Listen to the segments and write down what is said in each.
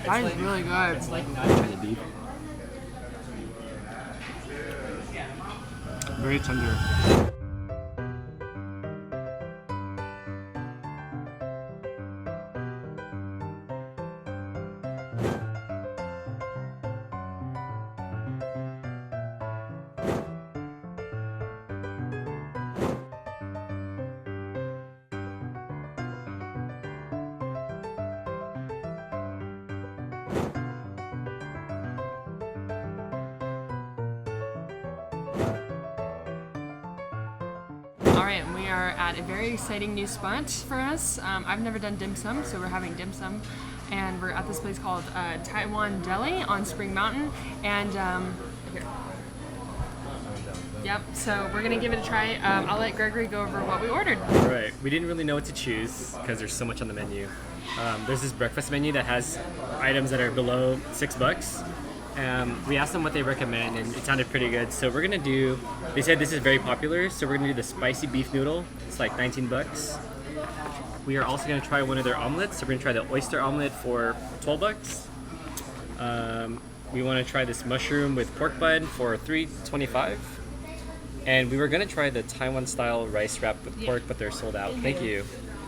That is really good. It's like not trying to beef. Very tender. Alright, we are at a very exciting new spot for us. I've never done dim sum, so we're having dim sum. And we're at this place called Taiwan Deli on Spring Mountain. And here. Yep, so we're gonna give it a try. I'll let Gregory go over what we ordered. Right, we didn't really know what to choose because there's so much on the menu. There's this breakfast menu that has items that are below $6. We asked them what they recommend and it sounded pretty good. So we're gonna do, they said this is very popular, so we're gonna do the spicy beef noodle. It's like $19. We are also gonna try one of their omelets. So we're gonna try the oyster omelet for $12. We wanna try this mushroom with pork bun for $3.25. And we were gonna try the Taiwan style rice wrapped with pork, but they're sold out. Thank you.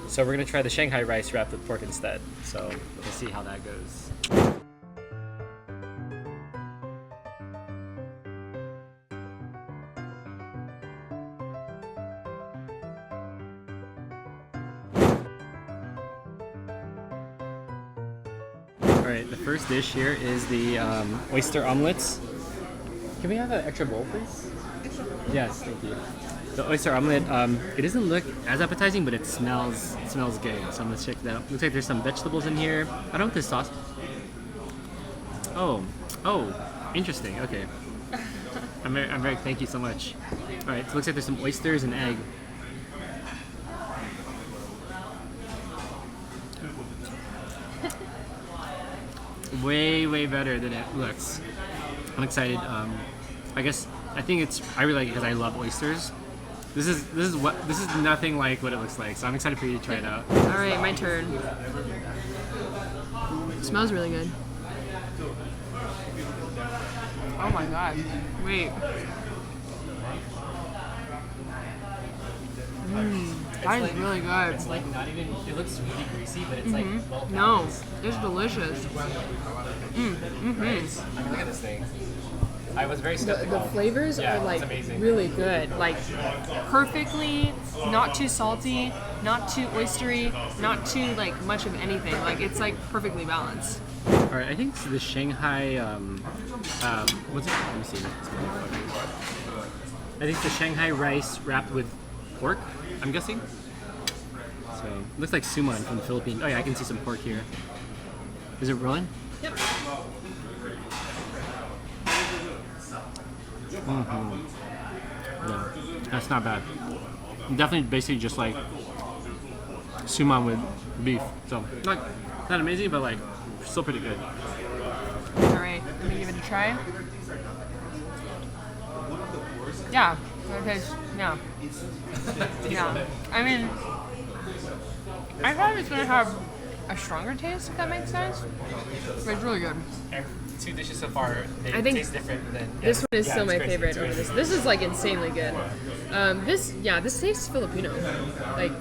So we're gonna try the Shanghai rice wrapped with pork instead. So we'll see how that goes. Alright, the first dish here is the oyster omelets. Can we have an extra bowl, please? Yes, thank you. The oyster omelet, it doesn't look as appetizing, but it smells good. So let's check that out. Looks like there's some vegetables in here. I don't know what this sauce. Oh, interesting. Okay. I'm very. Thank you so much. All right. So it looks like there's some oysters and egg. Way better than it looks. I'm excited. I really like it because I love oysters. This is nothing like what it looks like, so I'm excited for you to try it out. Alright, my turn. It smells really good. Oh my god. Wait. That is really good. It's like not even, it looks really greasy, but it's like well balanced. No, it's delicious. Right? I mean, look at this thing. I was very skeptical. The flavors are like really good. Like perfectly, not too salty, not too oystery, not too like much of anything. Like it's like perfectly balanced. Alright, I think the Shanghai, what's it? Let me see. I think the Shanghai rice wrapped with pork, I'm guessing. So, it looks like suman from the Philippines. Oh yeah, I can see some pork here. Is it rolling? Yep. Yeah, that's not bad. Definitely basically just like suman with beef. So, not amazing, but like still pretty good. Alright, let me give it a try. Yeah, okay, yeah. Yeah. I mean, I thought it was going to have a stronger taste, if that makes sense. But it's really good. And 2 dishes so far, they I think taste different than... This one is still my crazy, favorite over this. This is like insanely good. This tastes Filipino. Like,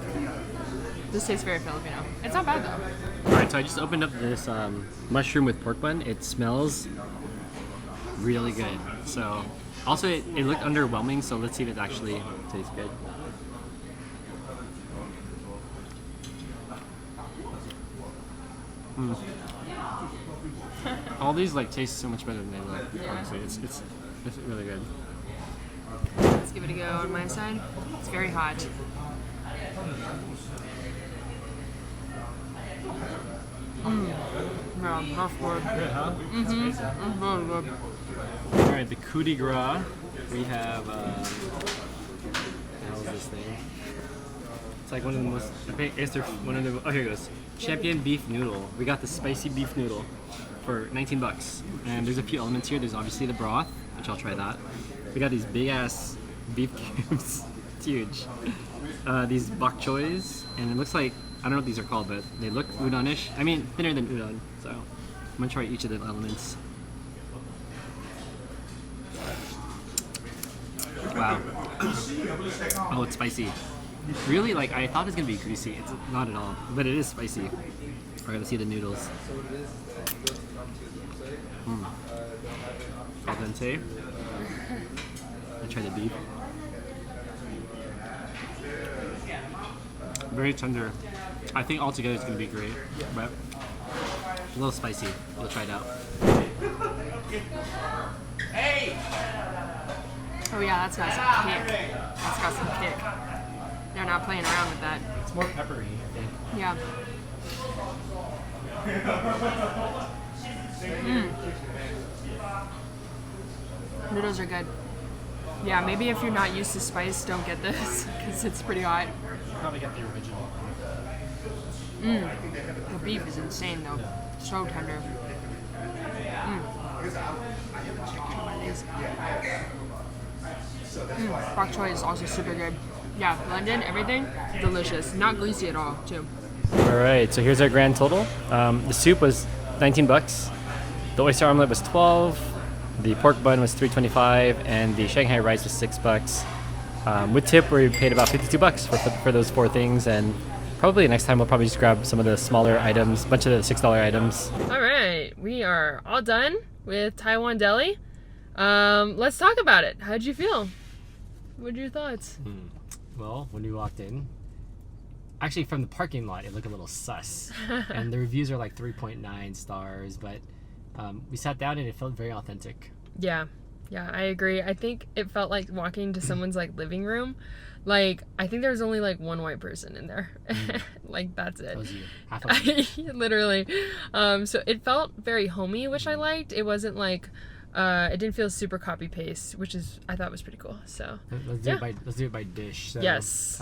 this tastes very Filipino. It's not bad though. Alright, so I just opened up this mushroom with pork bun. It smells really good. So, also it looked underwhelming, so let's see if it actually tastes good. All these like taste so much better than they look. Yeah. Honestly, it's really good. Let's give it a go on my side. It's very hot. Yeah, that's good. Good, huh? It's really good. All right, the coup de grace. We have how is this thing? It's like one of the most. I think it's one of the. Oh, here it goes. Champion beef noodle. We got the spicy beef noodle for $19, and there's a few elements here. There's obviously the broth, which I'll try that. We got these big ass beef cubes. It's huge. These bok choys, and it looks like I don't know what these are called, but they look udon-ish. I mean, thinner than udon. So gonna try each of the elements. Wow. Oh, it's spicy. Really, like I thought it was gonna be greasy. It's not at all, but it is spicy. Alright, let's see the noodles. Al dente. I'll try the beef. Very tender. I think altogether it's gonna be great, but a little spicy. We'll try it out. Oh yeah, that's got some kick. That's got some kick. They're not playing around with that. It's more peppery, I think. Yeah. Noodles are good. Yeah, maybe if you're not used to spice, don't get this because it's pretty hot. Probably get the original. The beef is insane though. So tender. Bok choy is also super good. Yeah, blended, everything, delicious. Not greasy at all, too. All right, so here's our grand total. The soup was 19 bucks. The oyster omelet was 12. The pork bun was 3.25, and the Shanghai rice was 6 bucks. With tip, we paid about 52 bucks for those 4 things, and probably next time we'll probably just grab some of the smaller items, a bunch of the $6 items. All right, we are all done with Taiwan Deli. Let's talk about it. How'd you feel? What are your thoughts? Well, when we walked in, actually from the parking lot, it looked a little sus. And the reviews are like 3.9 stars, but we sat down and it felt very authentic. Yeah, I agree. I think it felt like walking into someone's like living room. Like, I think there was only like one white person in there. Like, that's it. That was you. Half of you. Literally. So it felt very homey, which I liked. It wasn't like, it didn't feel super copy paste, which is, I thought was pretty cool. So let's do it by dish. So, yes.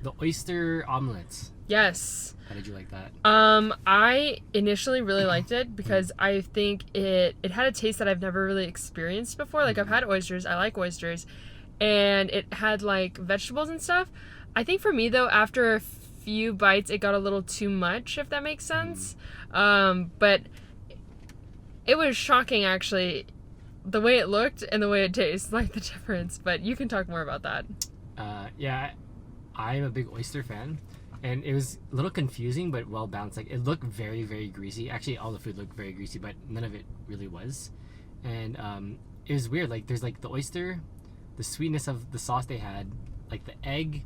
The oyster omelets. Yes. How did you like that? I initially really liked it because I think it had a taste that I've never really experienced before. Like, I've had oysters. I like oysters. And it had like vegetables and stuff. I think for me though, after a few bites, it got a little too much, if that makes sense. But it was shocking actually, the way it looked and the way it tastes, like the difference. But you can talk more about that. Yeah, I'm a big oyster fan, and it was a little confusing but well balanced. Like, it looked very, very greasy. Actually, all the food looked very greasy, but none of it really was. And it was weird. Like, there's like the oyster, the sweetness of the sauce they had, like the egg,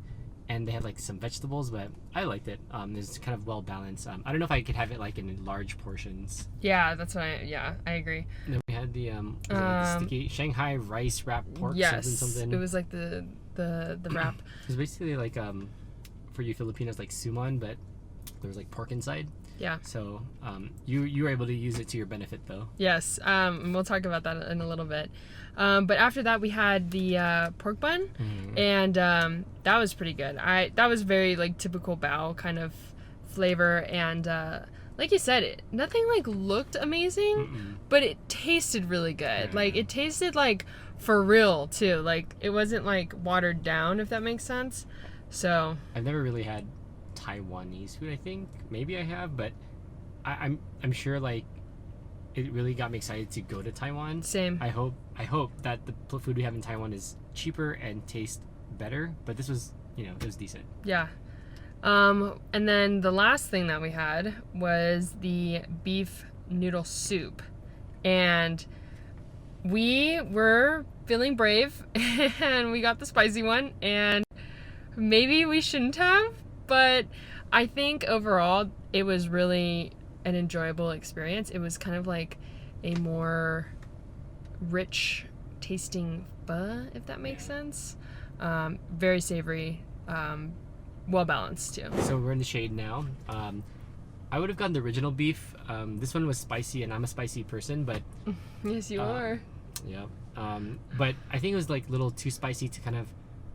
and they had like some vegetables, but I liked it. It's kind of well balanced. I don't know if I could have it like in large portions. Yeah, that's what I agree. And then we had the sticky Shanghai rice wrapped pork. Yes, something. It was like the wrap. It was basically like for you Filipinos, like suman, but there was like pork inside. Yeah. So you were able to use it to your benefit though. Yes. And we'll talk about that in a little bit. But after that, we had the pork bun, and that was pretty good. That was very like typical bao kind of flavor, and like you said, nothing like looked amazing, but it tasted really good. Like, it tasted like for real too. Like, it wasn't like watered down, if that makes sense. So I've never really had Taiwanese food. I think maybe I have, but I'm sure like it really got me excited to go to Taiwan. Same. I hope that the food we have in Taiwan is cheaper and tastes better. But this was, it was decent. Yeah. And then the last thing that we had was the beef noodle soup, and we were feeling brave and we got the spicy one, and maybe we shouldn't have, but I think overall it was really an enjoyable experience. It was kind of like a more rich tasting pho, if that makes sense. Very savory, well balanced too. So we're in the shade now. I would have gotten the original beef. This one was spicy, and I'm a spicy person, but yes, you are. Yeah. But I think it was like a little too spicy to kind of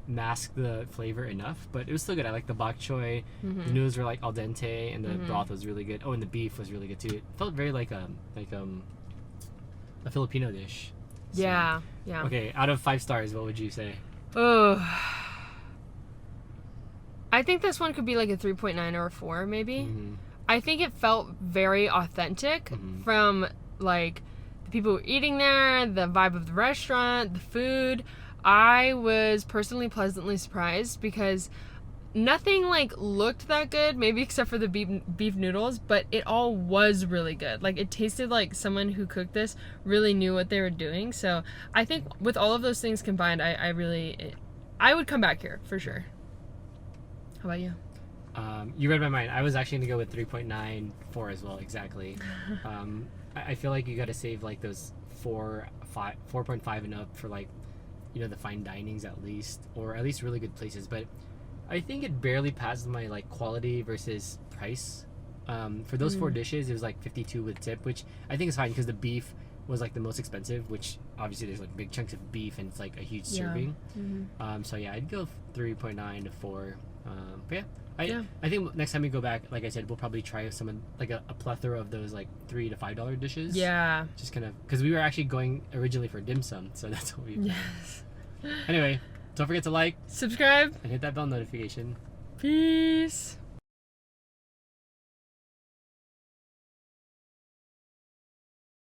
mask the flavor enough, but it was still good. I like the bok choy. The noodles were like al dente, and the broth was really good. Oh, and the beef was really good too. It felt very like a Filipino dish. So, yeah. Okay, out of 5 stars, what would you say? Oh, I think this one could be like a 3.9 or a 4 maybe. I think it felt very authentic from like the people who were eating there, the vibe of the restaurant, the food. I was personally pleasantly surprised because nothing like looked that good, maybe except for the beef noodles, but it all was really good. Like it tasted like someone who cooked this really knew what they were doing. So I think with all of those things combined, I would come back here for sure. How about you? You read my mind. I was actually gonna go with 3.94 as well, exactly. I feel like you got to save like those 4.5 and up for like, you know, the fine dinings at least, or at least really good places. But I think it barely passes my like quality versus price. For those 4 dishes, it was like 52 with tip, which I think is fine because the beef was like the most expensive, which obviously there's like big chunks of beef and it's like a huge serving. So yeah, I'd go 3.9 to 4. But yeah, I think next time we go back, like I said, we'll probably try some like a plethora of those like $3 to $5 dishes. Yeah. Just kind of because we were actually going originally for dim sum, so that's what we. Yes. Anyway, don't forget to like, subscribe, and hit that bell notification. Peace.